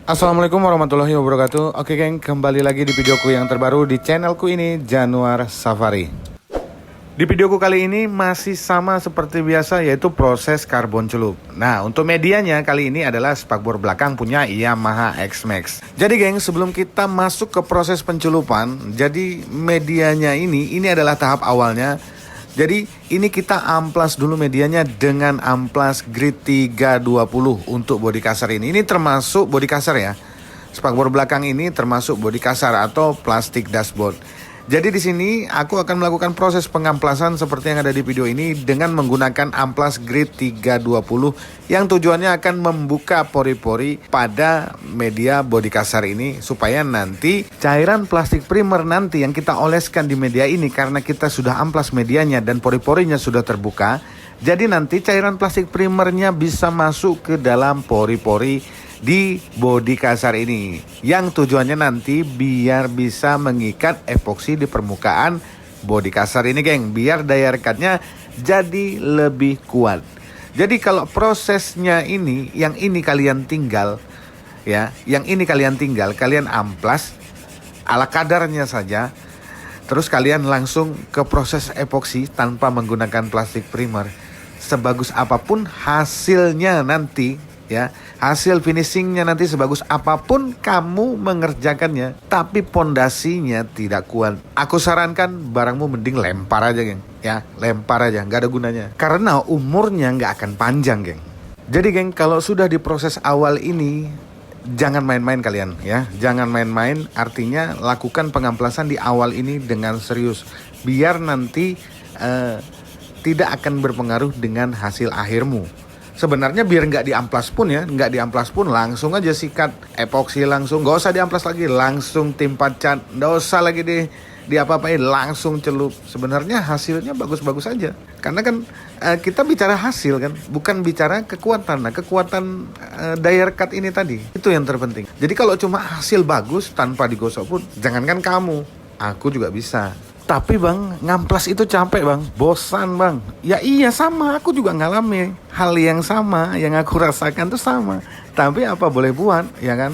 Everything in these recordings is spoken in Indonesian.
Assalamualaikum warahmatullahi wabarakatuh. Oke geng, kembali lagi di videoku yang terbaru di channelku ini, Januar Safari. Di videoku kali ini masih sama seperti biasa, yaitu proses karbon celup. Nah, untuk medianya kali ini adalah spakbor belakang punya Yamaha X-Max. Jadi geng, sebelum kita masuk ke proses pencelupan, jadi medianya ini adalah tahap awalnya. Jadi ini kita amplas dulu medianya dengan amplas grid 320 untuk bodi kasar ini. Ini termasuk bodi kasar ya. Spakbor belakang ini termasuk bodi kasar atau plastik dashboard. Jadi di sini aku akan melakukan proses pengamplasan seperti yang ada di video ini dengan menggunakan amplas grid 320 yang tujuannya akan membuka pori-pori pada media bodi kasar ini supaya nanti cairan plastik primer nanti yang kita oleskan di media ini, karena kita sudah amplas medianya dan pori-porinya sudah terbuka, jadi nanti cairan plastik primernya bisa masuk ke dalam pori-pori di bodi kasar ini, yang tujuannya nanti biar bisa mengikat epoksi di permukaan bodi kasar ini geng, biar daya rekatnya jadi lebih kuat. Jadi kalau prosesnya ini, yang ini kalian tinggal ya, yang ini kalian tinggal, kalian amplas ala kadarnya saja, terus kalian langsung ke proses epoksi tanpa menggunakan plastik primer. Sebagus apapun hasilnya nanti ya, hasil finishingnya nanti sebagus apapun kamu mengerjakannya, tapi pondasinya tidak kuat, aku sarankan barangmu mending lempar aja geng ya, lempar aja, nggak ada gunanya karena umurnya nggak akan panjang geng. Jadi geng, kalau sudah di proses awal ini jangan main-main kalian ya, jangan main-main, artinya lakukan pengamplasan di awal ini dengan serius biar nanti tidak akan berpengaruh dengan hasil akhirmu. Sebenarnya biar nggak diamplas pun ya, nggak diamplas pun langsung aja sikat epoksi langsung, nggak usah diamplas lagi, langsung timpa cat, nggak usah lagi apa-apain, langsung celup. Sebenarnya hasilnya bagus-bagus aja, karena kan kita bicara hasil kan, bukan bicara kekuatan. Nah, kekuatan daya rekat ini tadi itu yang terpenting. Jadi kalau cuma hasil bagus tanpa digosok pun, jangankan kamu, aku juga bisa. Tapi bang, ngamplas itu capek bang, bosan bang. Ya iya, sama, aku juga ngalami hal yang sama, yang aku rasakan tuh sama. Tapi apa boleh buat, ya kan?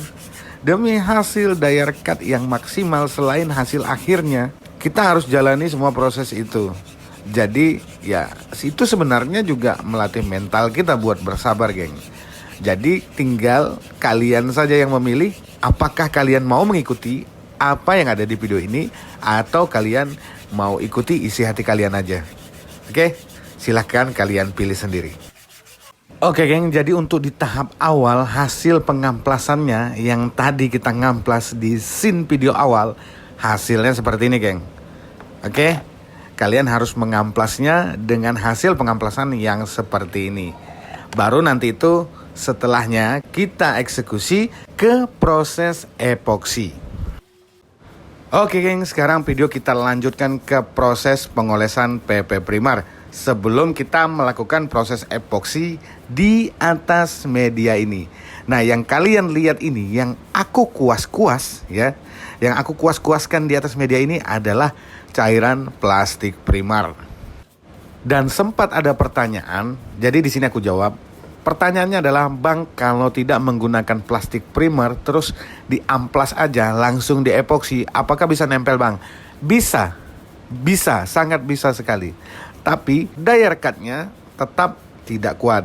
Demi hasil daya rekat yang maksimal selain hasil akhirnya, kita harus jalani semua proses itu. Jadi ya, itu sebenarnya juga melatih mental kita buat bersabar geng. Jadi tinggal kalian saja yang memilih apakah kalian mau mengikuti apa yang ada di video ini, atau kalian mau ikuti isi hati kalian aja. Oke, silahkan kalian pilih sendiri. Oke geng, jadi untuk di tahap awal hasil pengamplasannya yang tadi kita ngamplas di scene video awal, hasilnya seperti ini geng. Oke, kalian harus mengamplasnya dengan hasil pengamplasan yang seperti ini. Baru nanti itu setelahnya kita eksekusi ke proses epoksi. Oke geng, sekarang video kita lanjutkan ke proses pengolesan PP primer sebelum kita melakukan proses epoksi di atas media ini. Nah, yang kalian lihat ini, yang aku kuas-kuas ya, yang aku kuas-kuaskan di atas media ini adalah cairan plastik primer. Dan sempat ada pertanyaan, jadi di sini aku jawab. Pertanyaannya adalah, bang, kalau tidak menggunakan plastik primer terus diamplas aja langsung di epoksi, apakah bisa nempel bang? Bisa, sangat bisa sekali. Tapi daya rekatnya tetap tidak kuat.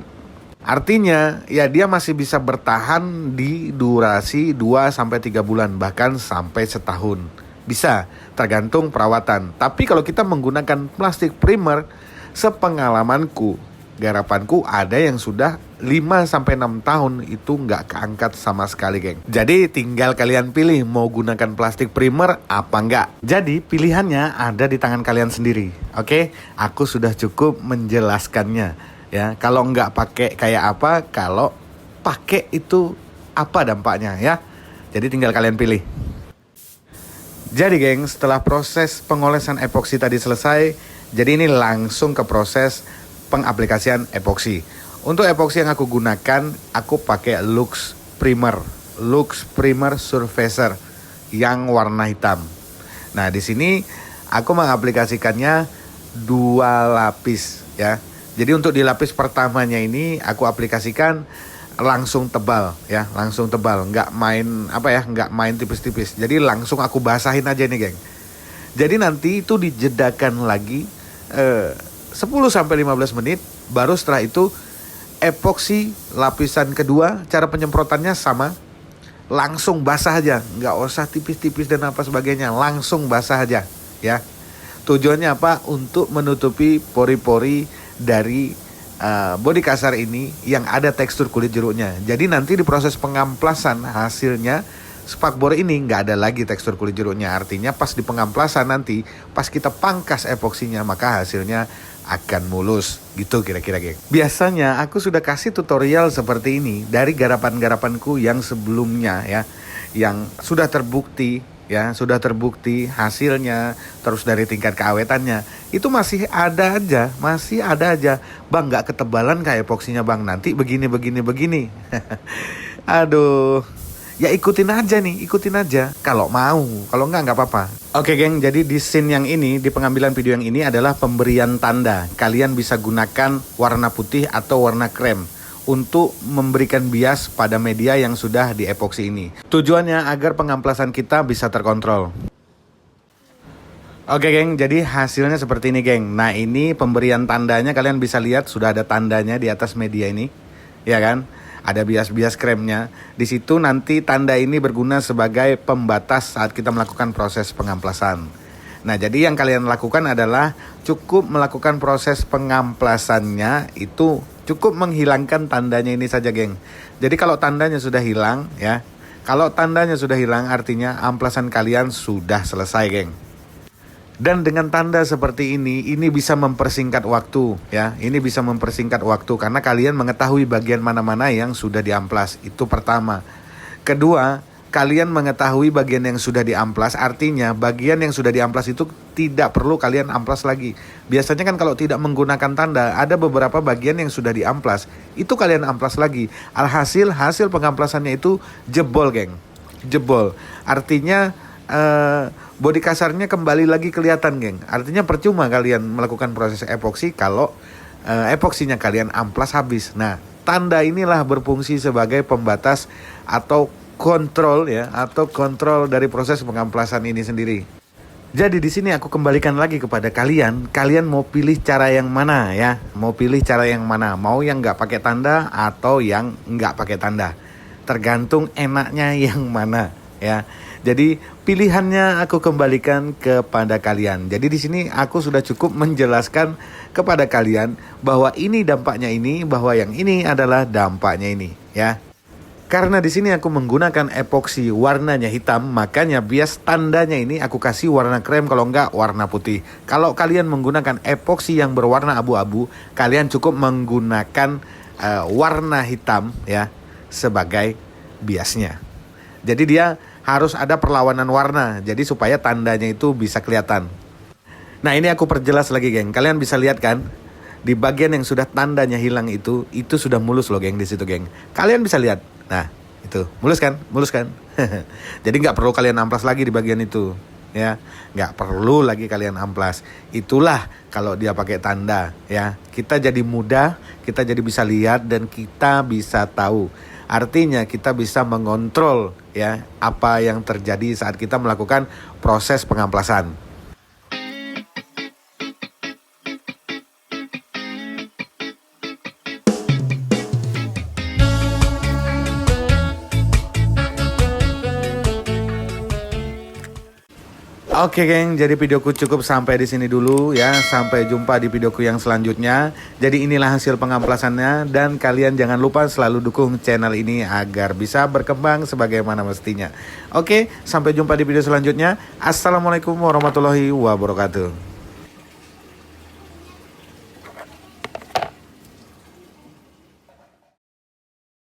Artinya ya dia masih bisa bertahan di durasi 2-3 bulan, bahkan sampai setahun. Bisa, tergantung perawatan. Tapi kalau kita menggunakan plastik primer, sepengalamanku, garapanku ada yang sudah 5-6 tahun itu nggak keangkat sama sekali geng. Jadi tinggal kalian pilih mau gunakan plastik primer apa enggak. Jadi pilihannya ada di tangan kalian sendiri. Oke, aku sudah cukup menjelaskannya ya. Kalau nggak pakai kayak apa, kalau pakai itu apa dampaknya ya. Jadi tinggal kalian pilih. Jadi geng, setelah proses pengolesan epoksi tadi selesai, jadi ini langsung ke proses pengaplikasian epoksi. Untuk epoksi yang aku gunakan, aku pakai Lux Primer Surfacer yang warna hitam. Nah, di sini aku mengaplikasikannya 2 lapis ya. Jadi untuk di lapis pertamanya ini aku aplikasikan langsung tebal ya, langsung tebal, nggak main nggak main tipis-tipis. Jadi langsung aku basahin aja nih geng. Jadi nanti itu dijedakan lagi 10-15 menit, baru setelah itu epoksi lapisan kedua, cara penyemprotannya sama, langsung basah aja, nggak usah tipis-tipis dan apa sebagainya, langsung basah aja ya. Tujuannya apa? Untuk menutupi pori-pori dari bodi kasar ini yang ada tekstur kulit jeruknya. Jadi nanti di proses pengamplasan hasilnya spakbor ini nggak ada lagi tekstur kulit jeruknya. Artinya pas di pengamplasan nanti, pas kita pangkas epoksinya, maka hasilnya akan mulus gitu kira-kira geng. Biasanya aku sudah kasih tutorial seperti ini dari garapan-garapanku yang sebelumnya ya, yang sudah terbukti hasilnya, terus dari tingkat keawetannya itu masih ada aja bang, nggak ketebalan kayak epoksinya bang, nanti begini aduh. Ya ikutin aja kalau mau, kalau nggak apa-apa. Oke geng, jadi di scene yang ini, di pengambilan video yang ini adalah pemberian tanda. Kalian bisa gunakan warna putih atau warna krem untuk memberikan bias pada media yang sudah di epoksi ini. Tujuannya agar pengamplasan kita bisa terkontrol. Oke geng, jadi hasilnya seperti ini geng. Nah ini pemberian tandanya, kalian bisa lihat sudah ada tandanya di atas media ini, ya kan? Ada bias-bias kremnya. Di situ nanti tanda ini berguna sebagai pembatas saat kita melakukan proses pengamplasan. Nah, jadi yang kalian lakukan adalah cukup melakukan proses pengamplasannya, itu cukup menghilangkan tandanya ini saja, geng. Jadi kalau tandanya sudah hilang ya, artinya amplasan kalian sudah selesai, geng. Dan dengan tanda seperti ini bisa mempersingkat waktu ya. Ini bisa mempersingkat waktu karena kalian mengetahui bagian mana-mana yang sudah diamplas. Itu pertama. Kedua, kalian mengetahui bagian yang sudah diamplas, artinya bagian yang sudah diamplas itu tidak perlu kalian amplas lagi. Biasanya kan kalau tidak menggunakan tanda, ada beberapa bagian yang sudah diamplas, itu kalian amplas lagi. Alhasil hasil pengamplasannya itu jebol, geng. Jebol. Artinya bodi kasarnya kembali lagi kelihatan, geng. Artinya percuma kalian melakukan proses epoksi kalau epoksinya kalian amplas habis. Nah, tanda inilah berfungsi sebagai pembatas atau kontrol ya, atau kontrol dari proses pengamplasan ini sendiri. Jadi di sini aku kembalikan lagi kepada kalian. Kalian mau pilih cara yang mana ya? Mau pilih cara yang mana? Mau yang nggak pakai tanda atau yang nggak pakai tanda? Tergantung enaknya yang mana ya. Jadi pilihannya aku kembalikan kepada kalian. Jadi di sini aku sudah cukup menjelaskan kepada kalian bahwa ini dampaknya ini, bahwa yang ini adalah dampaknya ini, ya. Karena di sini aku menggunakan epoksi warnanya hitam, makanya bias tandanya ini aku kasih warna krem, kalau enggak warna putih. Kalau kalian menggunakan epoksi yang berwarna abu-abu, kalian cukup menggunakan warna hitam ya sebagai biasnya. Jadi dia harus ada perlawanan warna, jadi supaya tandanya itu bisa kelihatan. Nah ini aku perjelas lagi, geng. Kalian bisa lihat kan, di bagian yang sudah tandanya hilang itu sudah mulus loh, geng, di situ, geng. Kalian bisa lihat. Nah itu mulus kan, Jadi nggak perlu kalian amplas lagi di bagian itu, ya. Nggak perlu lagi kalian amplas. Itulah kalau dia pakai tanda, ya. Kita jadi mudah, kita jadi bisa lihat dan kita bisa tahu. Artinya kita bisa mengontrol ya apa yang terjadi saat kita melakukan proses pengamplasan. Oke geng, jadi videoku cukup sampai di sini dulu ya. Sampai jumpa di videoku yang selanjutnya. Jadi inilah hasil pengamplasannya, dan kalian jangan lupa selalu dukung channel ini agar bisa berkembang sebagaimana mestinya. Oke, sampai jumpa di video selanjutnya. Assalamualaikum warahmatullahi wabarakatuh.